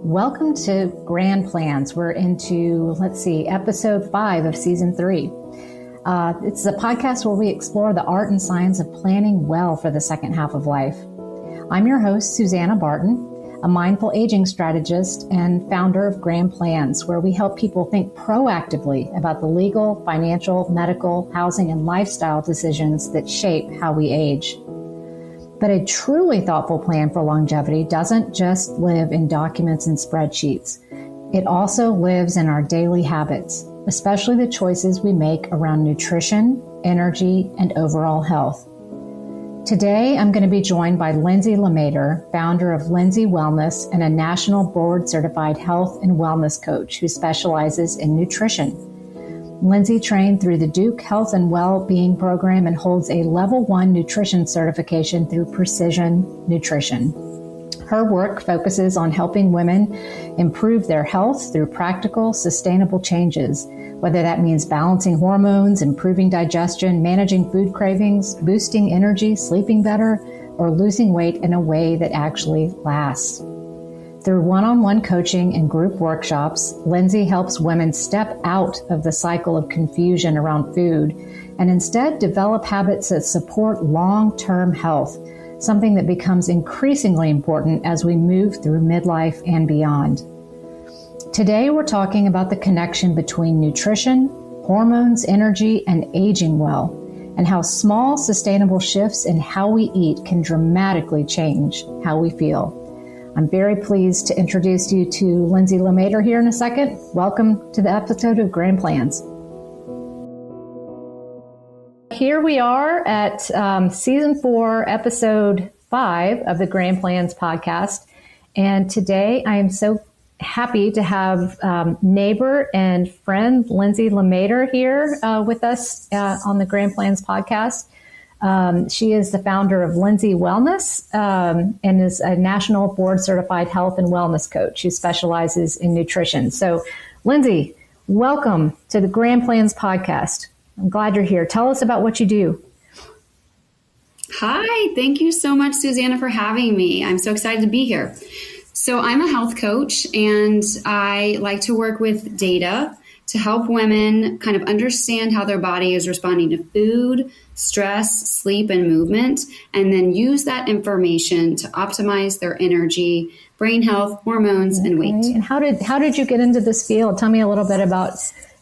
Welcome to Grand Plans. We're into, episode 5 of season 3. It's a podcast where we explore the art and science of planning well for the second half of life. I'm your host, Susanna Barton, a mindful aging strategist and founder of Grand Plans, where we help people think proactively about the legal, financial, medical, housing, and lifestyle decisions that shape how we age. But a truly thoughtful plan for longevity doesn't just live in documents and spreadsheets. It also lives in our daily habits, especially the choices we make around nutrition, energy, and overall health. Today, I'm going to be joined by Lindsey LaMaistre, founder of Lindsey Wellness and a national board-certified health and wellness coach who specializes in nutrition. Lindsey trained through the Duke Health and Wellbeing Program and holds a Level 1 nutrition certification through Precision Nutrition. Her work focuses on helping women improve their health through practical, sustainable changes, whether that means balancing hormones, improving digestion, managing food cravings, boosting energy, sleeping better, or losing weight in a way that actually lasts. Through one-on-one coaching and group workshops, Lindsey helps women step out of the cycle of confusion around food and instead develop habits that support long-term health, something that becomes increasingly important as we move through midlife and beyond. Today, we're talking about the connection between nutrition, hormones, energy, and aging well, and how small, sustainable shifts in how we eat can dramatically change how we feel. I'm very pleased to introduce you to Lindsey LaMaistre here in a second. Welcome to the episode of Grand Plans. Here we are at season 4, episode 5 of the Grand Plans podcast. And today I am so happy to have neighbor and friend Lindsey LaMaistre here with us on the Grand Plans podcast. She is the founder of Lindsey Wellness and is a national board-certified health and wellness coach who specializes in nutrition. So, Lindsey, welcome to the Grand Plans podcast. I'm glad you're here. Tell us about what you do. Hi, thank you so much, Susanna, for having me. I'm so excited to be here. So I'm a health coach, and I like to work with data to help women kind of understand how their body is responding to food, stress, sleep, and movement, and then use that information to optimize their energy, brain health, hormones, and weight. And how did you get into this field? Tell me a little bit about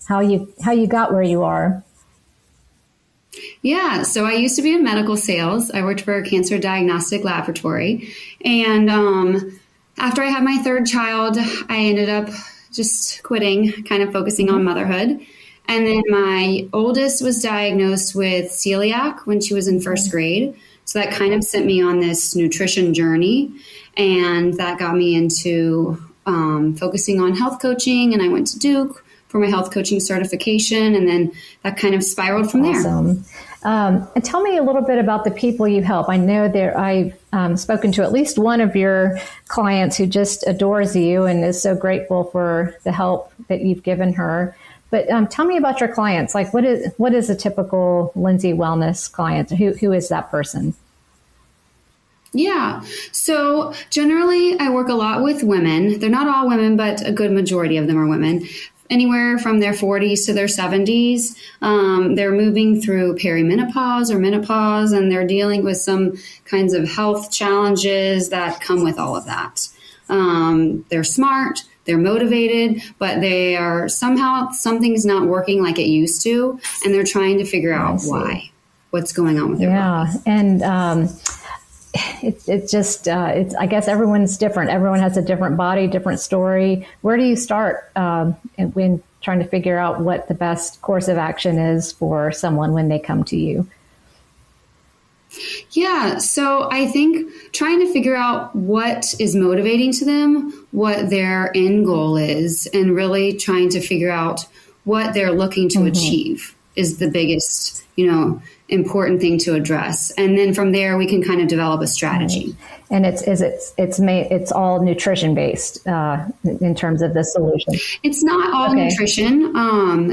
how you got where you are. Yeah, so I used to be in medical sales. I worked for a cancer diagnostic laboratory, and after I had my third child, I ended up just quitting, kind of focusing on motherhood. And then my oldest was diagnosed with celiac when she was in first grade. So that kind of sent me on this nutrition journey. And that got me into focusing on health coaching. And I went to Duke for my health coaching certification. And then that kind of spiraled from there. Awesome. And tell me a little bit about the people you help. I know that I've spoken to at least one of your clients who just adores you and is so grateful for the help that you've given her. But tell me about your clients. Like, what is a typical Lindsey Wellness client? Who is that person? Yeah. So generally, I work a lot with women. They're not all women, but a good majority of them are women. Anywhere from their 40s to their 70s. They're moving through perimenopause or menopause, and they're dealing with some kinds of health challenges that come with all of that. They're smart, they're motivated, but they are somehow something's not working like it used to, and they're trying to figure out why, what's going on with their body. And I guess everyone's different. Everyone has a different body, different story. Where do you start when trying to figure out what the best course of action is for someone when they come to you? Yeah, so I think trying to figure out what is motivating to them, what their end goal is, and really trying to figure out what they're looking to achieve. is the biggest, important thing to address. And then from there, we can kind of develop a strategy. And it's all nutrition based in terms of the solution. It's not all nutrition.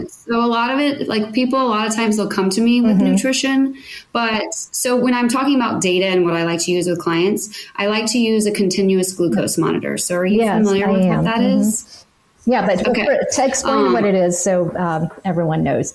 So a lot of it, like a lot of times they'll come to me with nutrition. But so when I'm talking about data and what I like to use with clients, I like to use a continuous glucose monitor. So are you familiar with what that is? Yeah, but to explain what it is so everyone knows.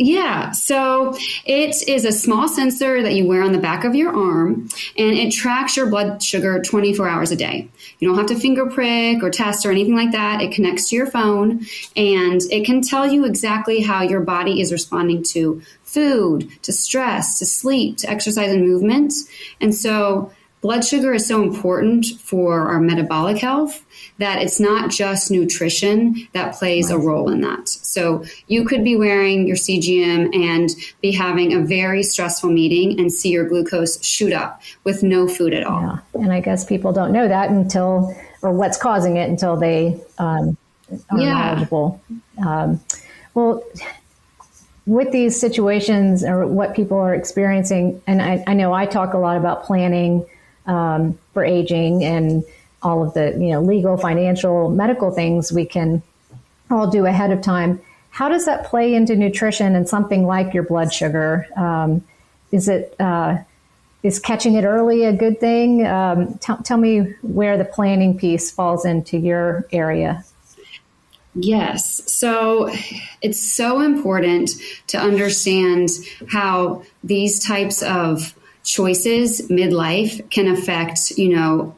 Yeah, so it is a small sensor that you wear on the back of your arm, and it tracks your blood sugar 24 hours a day. You don't have to finger prick or test or anything like that. It connects to your phone, and it can tell you exactly how your body is responding to food, to stress, to sleep, to exercise and movement. And so blood sugar is so important for our metabolic health that it's not just nutrition that plays a role in that. So you could be wearing your CGM and be having a very stressful meeting and see your glucose shoot up with no food at all. Yeah. And I guess people don't know that or what's causing it until they are knowledgeable. Well, with these situations or what people are experiencing, and I know I talk a lot about planning for aging and all of the, legal, financial, medical things we can all do ahead of time. How does that play into nutrition and something like your blood sugar? Is catching it early a good thing? Tell me where the planning piece falls into your area. Yes. So it's so important to understand how these types of choices midlife can affect,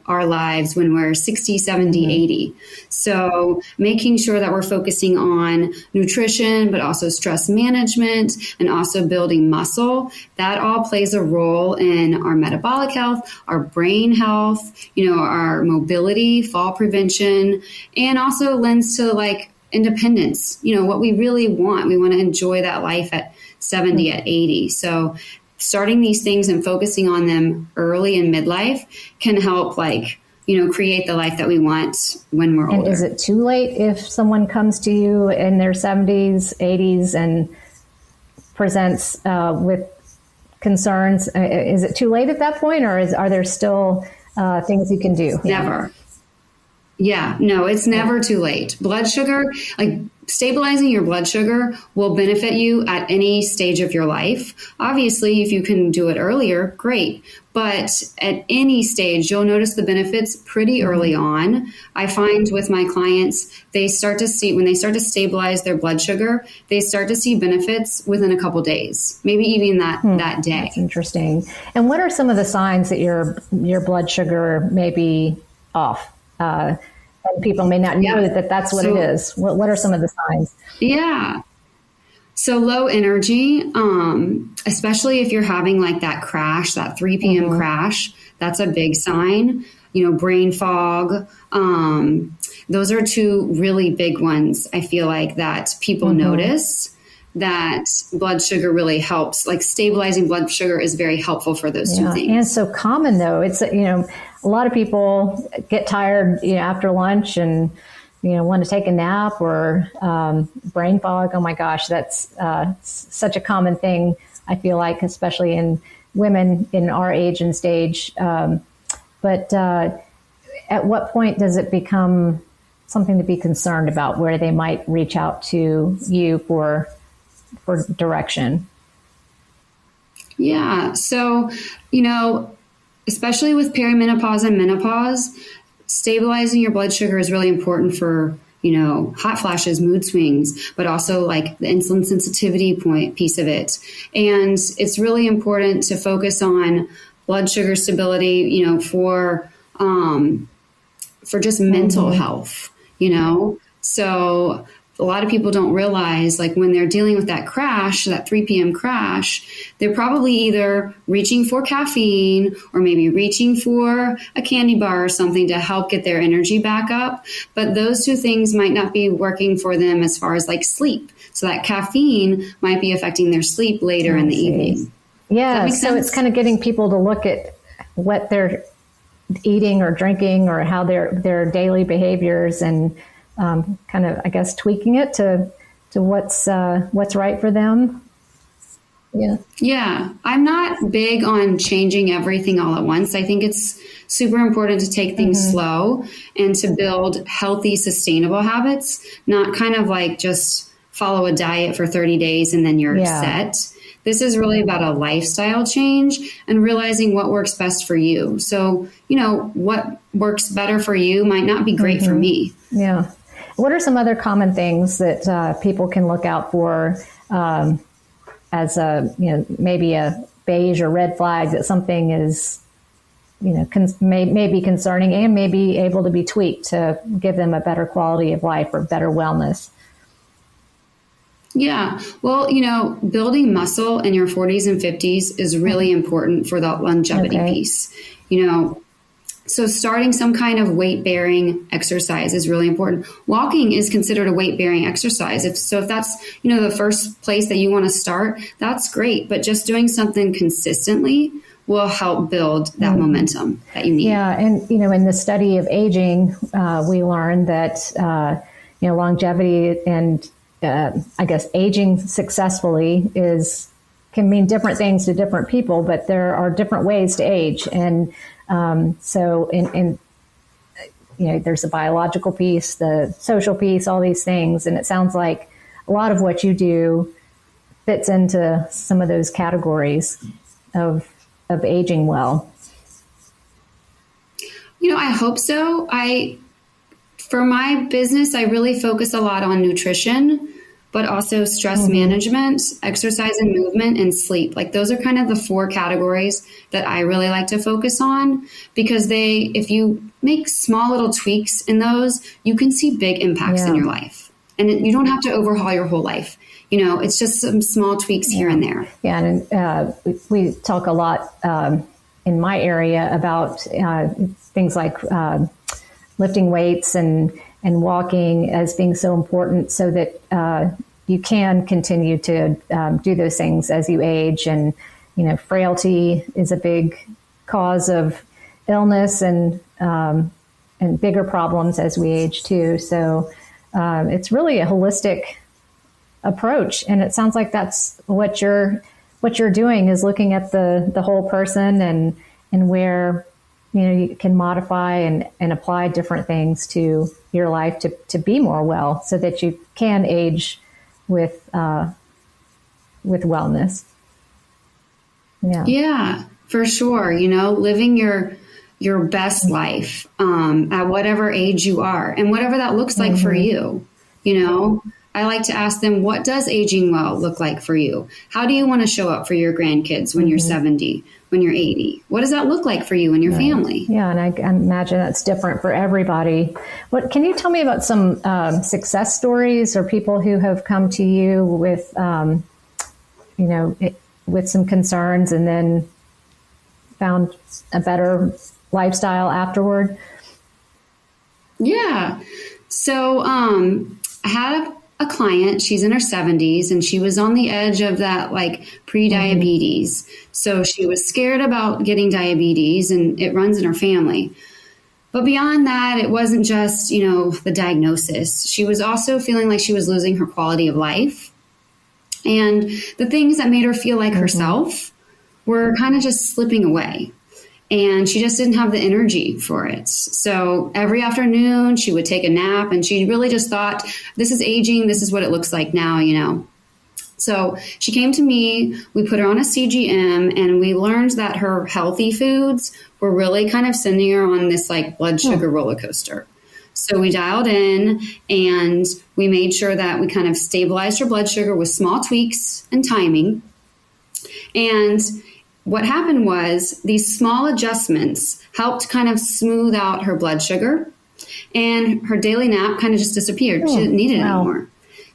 our lives when we're 60, 70, 80. So making sure that we're focusing on nutrition, but also stress management and also building muscle, that all plays a role in our metabolic health, our brain health, our mobility, fall prevention, and also lends to independence, what we really want. We want to enjoy that life at 70, at 80. So starting these things and focusing on them early in midlife can help create the life that we want when we're older. And is it too late if someone comes to you in their 70s, 80s and presents with concerns? Is it too late at that point, or are there still things you can do? Never. Yeah, no, it's never too late. Blood sugar, stabilizing your blood sugar will benefit you at any stage of your life. Obviously, if you can do it earlier, great. But at any stage, you'll notice the benefits pretty early on. I find with my clients, when they start to stabilize their blood sugar, they start to see benefits within a couple days, maybe even that day. That's interesting. And what are some of the signs that your blood sugar may be off? And people may not know that that's what it is. What are some of the signs? Yeah. So low energy, especially if you're having that crash, that 3 p.m. crash, that's a big sign. Brain fog. Those are two really big ones. I feel like that people notice that blood sugar really helps. Stabilizing blood sugar is very helpful for those two things. And so common though. It's, a lot of people get tired, after lunch and, want to take a nap or brain fog. Oh my gosh, that's such a common thing. I feel like, especially in women in our age and stage. But at what point does it become something to be concerned about, where they might reach out to you for direction? Yeah. So, especially with perimenopause and menopause, stabilizing your blood sugar is really important for, hot flashes, mood swings, but also the insulin sensitivity piece of it. And it's really important to focus on blood sugar stability, for just mental health, So a lot of people don't realize, when they're dealing with that crash, that 3 p.m. crash, they're probably either reaching for caffeine or maybe reaching for a candy bar or something to help get their energy back up. But those two things might not be working for them as far as sleep. So that caffeine might be affecting their sleep later in the evening. Yeah. So it's kind of getting people to look at what they're eating or drinking or how their daily behaviors and kind of, I guess, tweaking it to to what's right for them. Yeah. Yeah. I'm not big on changing everything all at once. I think it's super important to take things slow and to build healthy, sustainable habits, not kind of like just follow a diet for 30 days and then you're set. This is really about a lifestyle change and realizing what works best for you. So, what works better for you might not be great for me. Yeah. What are some other common things that people can look out for as maybe a beige or red flag that something is, may be concerning and may be able to be tweaked to give them a better quality of life or better wellness? Yeah. Well, building muscle in your 40s and 50s is really important for that longevity piece. So starting some kind of weight-bearing exercise is really important. Walking is considered a weight-bearing exercise. If that's, the first place that you want to start, that's great. But just doing something consistently will help build that momentum that you need. Yeah. And, in the study of aging, we learned that, longevity and I guess aging successly can mean different things to different people, but there are different ways to age. And so there's the biological piece, the social piece, all these things. And it sounds like a lot of what you do fits into some of those categories of aging well. I hope so. For my business, I really focus a lot on nutrition, but also stress management, exercise and movement, and sleep. Like those are kind of the 4 categories that I really like to focus on, because if you make small little tweaks in those, you can see big impacts in your life. And you don't have to overhaul your whole life. It's just some small tweaks here and there. Yeah, and we talk a lot in my area about things like lifting weights and walking as being so important so that you can continue to do those things as you age. And, frailty is a big cause of illness and bigger problems as we age too. So it's really a holistic approach. And it sounds like that's what you're doing, is looking at the whole person and where you can modify and apply different things to your life to be more well, so that you can age with wellness. Yeah, for sure. Living your best life at whatever age you are and whatever that looks like for you. I like to ask them, what does aging well look like for you? How do you want to show up for your grandkids when you're 70, when you're 80? What does that look like for you and your family? Yeah, and I imagine that's different for everybody. Can you tell me about some success stories or people who have come to you with, with some concerns and then found a better lifestyle afterward? Yeah. So I had a client, she's in her 70s, and she was on the edge of that pre-diabetes. So she was scared about getting diabetes, and it runs in her family. But beyond that, it wasn't just, the diagnosis. She was also feeling like she was losing her quality of life. And the things that made her feel like herself were kind of just slipping away. And she just didn't have the energy for it. So every afternoon she would take a nap, and she really just thought, this is aging. This is what it looks like now, So she came to me, we put her on a CGM, and we learned that her healthy foods were really kind of sending her on this blood sugar roller coaster. So we dialed in and we made sure that we kind of stabilized her blood sugar with small tweaks and timing. And what happened was these small adjustments helped kind of smooth out her blood sugar, and her daily nap kind of just disappeared. She didn't need it anymore.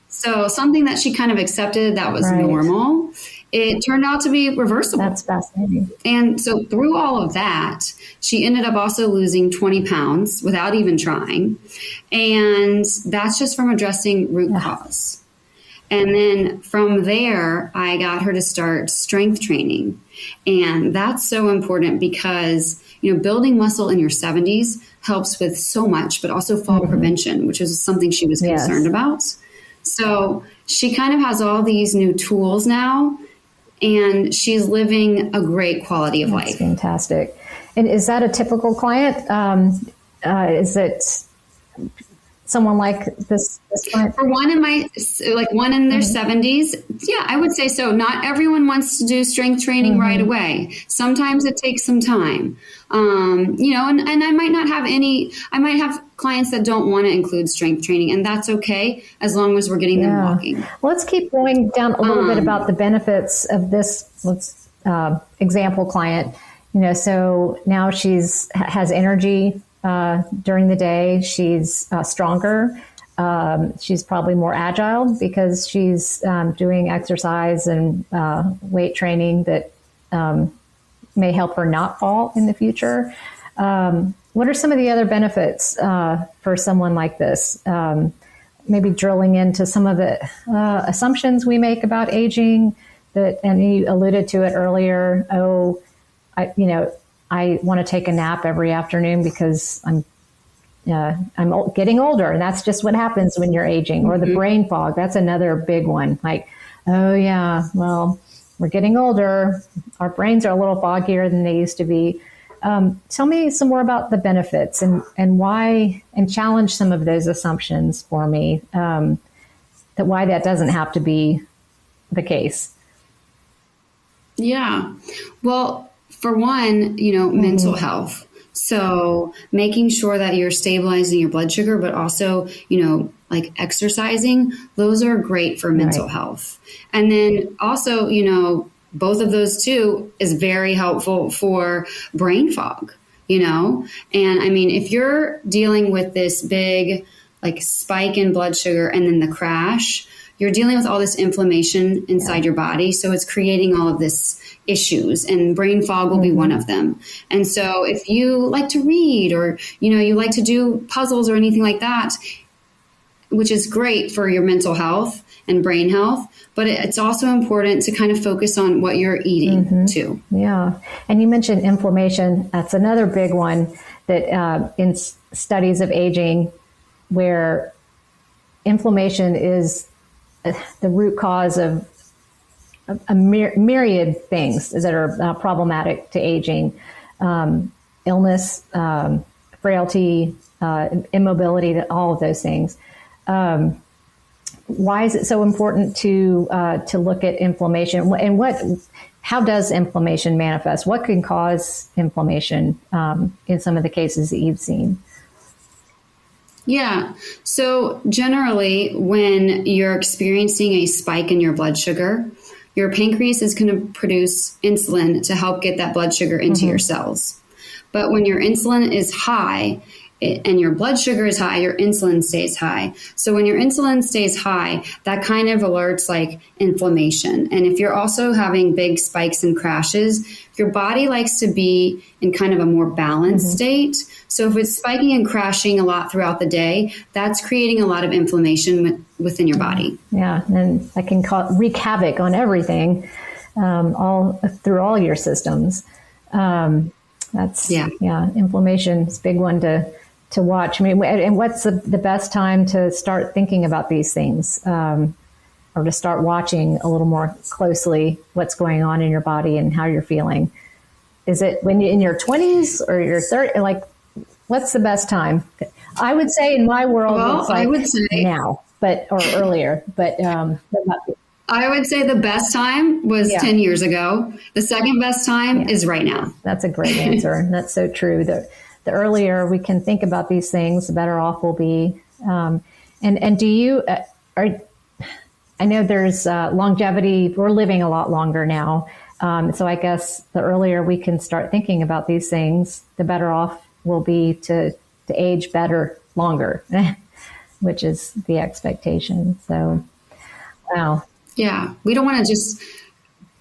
So something that she kind of accepted that was normal, it turned out to be reversible. That's fascinating. And so through all of that, she ended up also losing 20 pounds without even trying. And that's just from addressing root cause. And then from there, I got her to start strength training. And that's so important because, building muscle in your 70s helps with so much, but also fall prevention, which is something she was concerned about. So she kind of has all these new tools now, and she's living a great quality of life. Fantastic. And is that a typical client? Is it someone like this client? For one in their 70s, yeah, I would say so. Not everyone wants to do strength training right away. Sometimes it takes some time. And I might have clients that don't want to include strength training, and that's okay as long as we're getting them walking. Well, let's keep going down a little bit about the benefits of this example client. So now has energy during the day. She's stronger. She's probably more agile because she's doing exercise and weight training that may help her not fall in the future. What are some of the other benefits for someone like this? Maybe drilling into some of the assumptions we make about aging and you alluded to it earlier. I want to take a nap every afternoon because I'm getting older, and that's just what happens when you're aging. Or the brain fog, that's another big one. Like, oh yeah, well, we're getting older. Our brains are a little foggier than they used to be. Tell me some more about the benefits and why, and challenge some of those assumptions for me, that why that doesn't have to be the case. Yeah. Well, for one, mental health. So making sure that you're stabilizing your blood sugar, but also, like exercising, those are great for mental health. And then also, both of those two is very helpful for brain fog, and I mean, if you're dealing with this big like spike in blood sugar and then the crash, you're dealing with all this inflammation inside your body. So it's creating all of this issues, and brain fog will be one of them. And so if you like to read or, you like to do puzzles or anything like that, which is great for your mental health and brain health, but it's also important to kind of focus on what you're eating too. Yeah. And you mentioned inflammation. That's another big one that in studies of aging, where inflammation is the root cause of a myriad things that are problematic to aging, illness, frailty, immobility, all of those things. Why is it so important to look at inflammation, and how does inflammation manifest? What can cause inflammation in some of the cases that you've seen? Yeah. So generally, when you're experiencing a spike in your blood sugar, your pancreas is going to produce insulin to help get that blood sugar into your cells. But when your insulin is high and your blood sugar is high, your insulin stays high. So when your insulin stays high, that kind of alerts like inflammation. And if you're also having big spikes and crashes, your body likes to be in kind of a more balanced state. So if it's spiking and crashing a lot throughout the day, that's creating a lot of inflammation within your body. Yeah, and that can wreak havoc on everything, all through all your systems. Inflammation is a big one to watch. I mean, and what's the best time to start thinking about these things, or to start watching a little more closely what's going on in your body and how you're feeling? Is it when you're in your 20s or your 30s? Like, what's the best time? I would say in my world, it's like I would say now, or earlier. But I would say the best time was 10 years ago. The second best time is right now. That's a great answer. That's so true. The earlier we can think about these things, the better off we'll be. And do you, I know there's longevity. We're living a lot longer now. So I guess the earlier we can start thinking about these things, the better off we'll be to age better, longer, which is the expectation. So, wow. Yeah. We don't want to just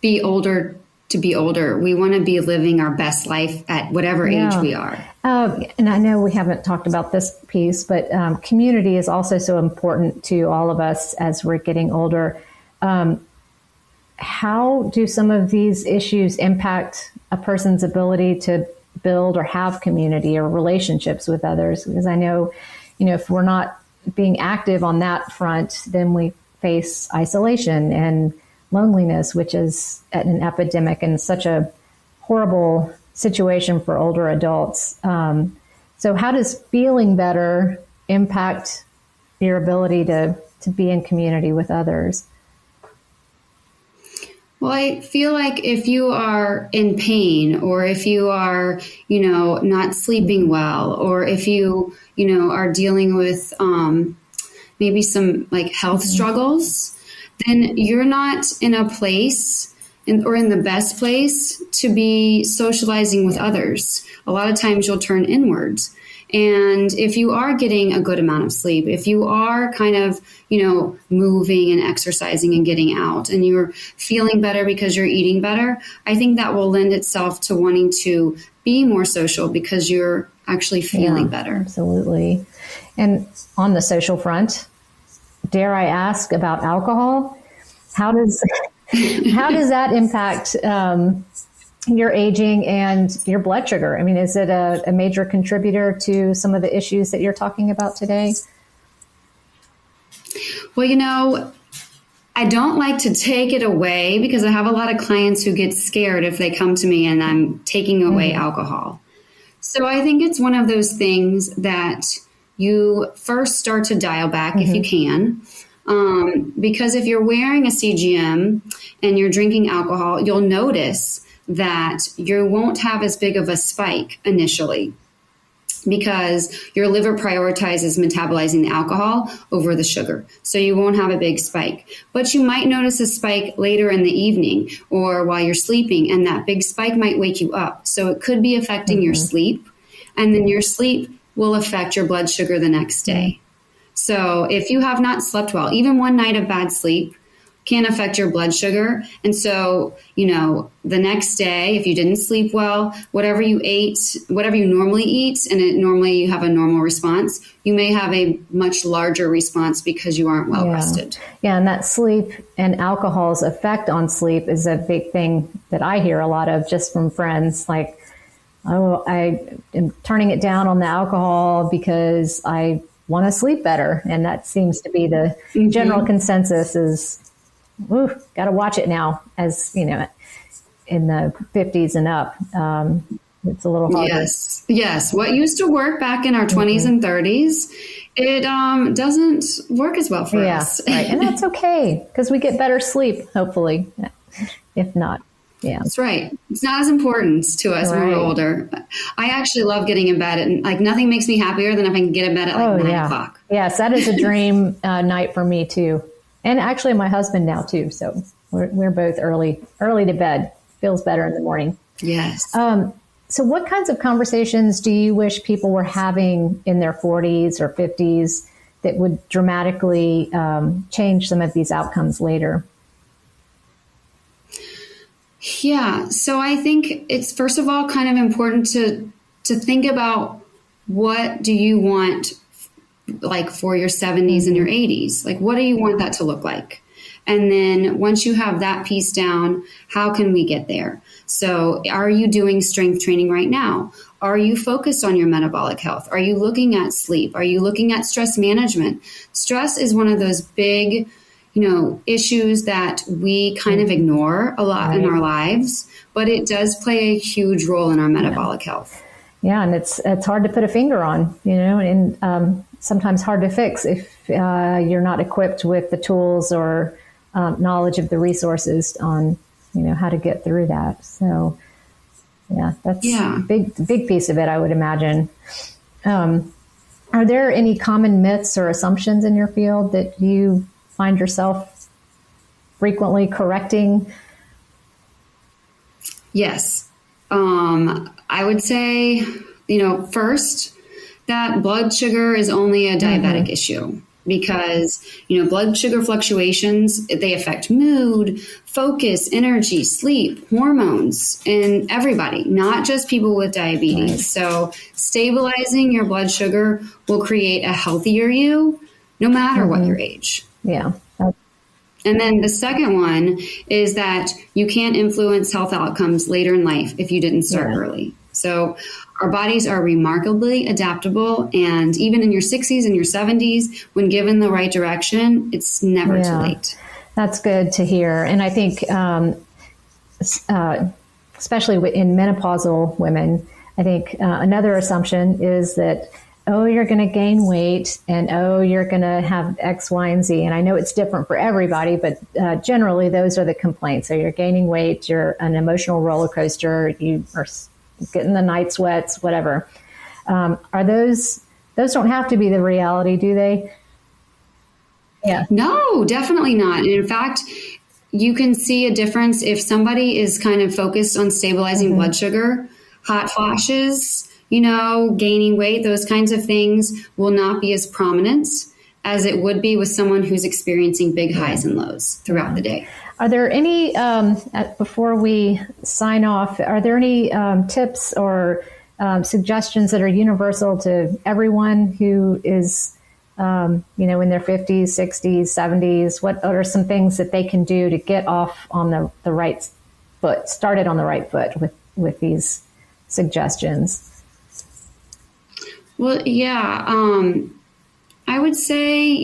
be older to be older. We want to be living our best life at whatever age we are. And I know we haven't talked about this piece, but community is also so important to all of us as we're getting older. How do some of these issues impact a person's ability to build or have community or relationships with others? Because I know, if we're not being active on that front, then we face isolation and loneliness, which is an epidemic and such a horrible situation for older adults. So how does feeling better impact your ability to be in community with others? Well, I feel like if you are in pain, or if you are, not sleeping well, or if you, are dealing with maybe some like health struggles, then you're not in a place or in the best place to be socializing with others. A lot of times you'll turn inwards. And if you are getting a good amount of sleep, if you are kind of, moving and exercising and getting out, and you're feeling better because you're eating better, I think that will lend itself to wanting to be more social because you're actually feeling better. Absolutely. And on the social front, dare I ask about alcohol? How does that impact your aging and your blood sugar? I mean, is it a major contributor to some of the issues that you're talking about today? Well, I don't like to take it away because I have a lot of clients who get scared if they come to me and I'm taking away alcohol. So I think it's one of those things that you first start to dial back if you can. Because if you're wearing a CGM and you're drinking alcohol, you'll notice that you won't have as big of a spike initially because your liver prioritizes metabolizing the alcohol over the sugar. So you won't have a big spike. But you might notice a spike later in the evening or while you're sleeping, and that big spike might wake you up. So it could be affecting your sleep, and then your sleep will affect your blood sugar the next day. So if you have not slept well, even one night of bad sleep can affect your blood sugar. And so, the next day, if you didn't sleep well, whatever you ate, whatever you normally eat, and normally you have a normal response, you may have a much larger response because you aren't well rested. Yeah, and that sleep and alcohol's effect on sleep is a big thing that I hear a lot of just from friends. Like, oh, I am turning it down on the alcohol because I want to sleep better. And that seems to be the general consensus is, got to watch it now, as in the 50s and up. It's a little harder. Yes. What used to work back in our 20s and 30s, it doesn't work as well for us. Right. And that's okay because we get better sleep, hopefully, if not. Yeah, that's right. It's not as important to us when we're older. I actually love getting in bed, and nothing makes me happier than if I can get in bed at 9 o'clock. Yes, that is a dream night for me too. And actually my husband now too. So we're both early to bed. Feels better in the morning. Yes. So what kinds of conversations do you wish people were having in their 40s or 50s that would dramatically change some of these outcomes later? Yeah. So I think it's, first of all, kind of important to think about what do you want for your 70s and your 80s? What do you want that to look like? And then once you have that piece down, how can we get there? So are you doing strength training right now? Are you focused on your metabolic health? Are you looking at sleep? Are you looking at stress management? Stress is one of those big issues that we kind of ignore a lot in our lives, but it does play a huge role in our metabolic health. Yeah, and it's hard to put a finger on, and sometimes hard to fix if you're not equipped with the tools or knowledge of the resources on, how to get through that. So, that's a big piece of it, I would imagine. Are there any common myths or assumptions in your field that you find yourself frequently correcting? Yes. I would say, first, that blood sugar is only a diabetic issue because, blood sugar fluctuations, they affect mood, focus, energy, sleep, hormones in everybody, not just people with diabetes. Right. So stabilizing your blood sugar will create a healthier you no matter what your age. Yeah. And then the second one is that you can't influence health outcomes later in life if you didn't start early. So our bodies are remarkably adaptable. And even in your 60s and your 70s, when given the right direction, it's never too late. That's good to hear. And I think, especially in menopausal women, I think another assumption is that, oh, you're going to gain weight and, oh, you're going to have X, Y, and Z. And I know it's different for everybody, but generally those are the complaints. So you're gaining weight, you're an emotional roller coaster, you are getting the night sweats, whatever. Are those don't have to be the reality, do they? Yeah. No, definitely not. And in fact, you can see a difference if somebody is kind of focused on stabilizing blood sugar, hot flashes, gaining weight, those kinds of things will not be as prominent as it would be with someone who's experiencing big highs and lows throughout the day. Are there any, before we sign off, are there any tips or suggestions that are universal to everyone who is, in their 50s, 60s, 70s? What are some things that they can do to get off on the right foot, started on the right foot with these suggestions? Well, yeah, I would say,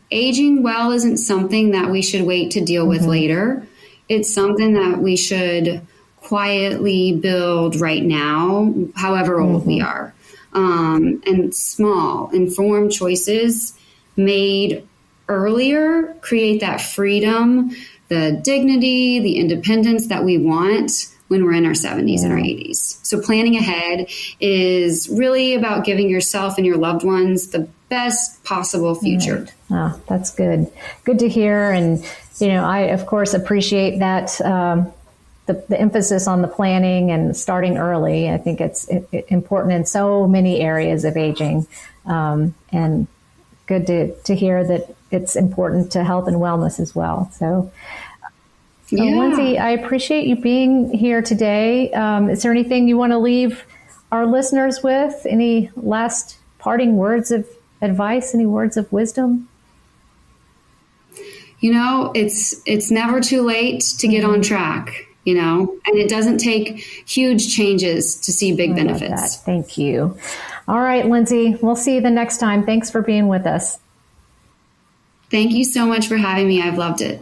aging well isn't something that we should wait to deal with later. It's something that we should quietly build right now, however old we are. And small, informed choices made earlier create that freedom, the dignity, the independence that we want when we're in our 70s and our 80s. So planning ahead is really about giving yourself and your loved ones the best possible future. Right. Oh, that's good. Good to hear. And, I, of course, appreciate that, the emphasis on the planning and starting early. I think it's important in so many areas of aging. And good to hear that it's important to health and wellness as well. So, Lindsey, I appreciate you being here today. Is there anything you want to leave our listeners with? Any last parting words of advice? Any words of wisdom? It's never too late to get on track, and it doesn't take huge changes to see big benefits. Thank you. All right, Lindsey, we'll see you the next time. Thanks for being with us. Thank you so much for having me. I've loved it.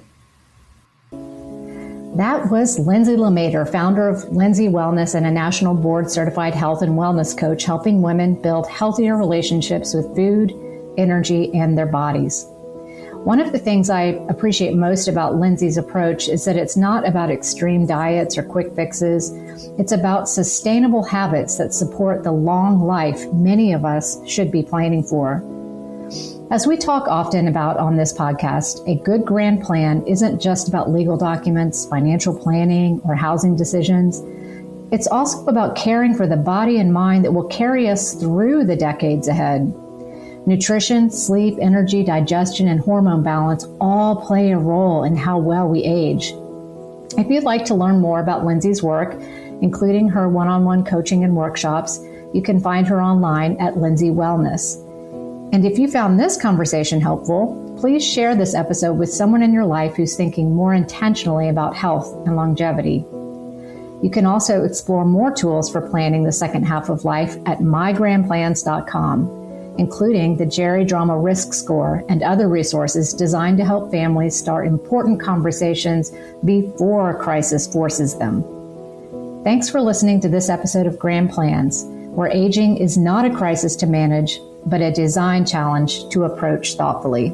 That was Lindsey LaMaistre, founder of Lindsey Wellness and a national board certified health and wellness coach, helping women build healthier relationships with food, energy, and their bodies. One of the things I appreciate most about Lindsey's approach is that it's not about extreme diets or quick fixes. It's about sustainable habits that support the long life many of us should be planning for. As we talk often about on this podcast, a good grand plan isn't just about legal documents, financial planning, or housing decisions. It's also about caring for the body and mind that will carry us through the decades ahead. Nutrition, sleep, energy, digestion, and hormone balance all play a role in how well we age. If you'd like to learn more about Lindsey's work, including her one-on-one coaching and workshops, you can find her online at Lindsey Wellness. And if you found this conversation helpful, please share this episode with someone in your life who's thinking more intentionally about health and longevity. You can also explore more tools for planning the second half of life at mygrandplans.com, including the Jerry Drama Risk Score and other resources designed to help families start important conversations before a crisis forces them. Thanks for listening to this episode of Grand Plans, where aging is not a crisis to manage, but a design challenge to approach thoughtfully.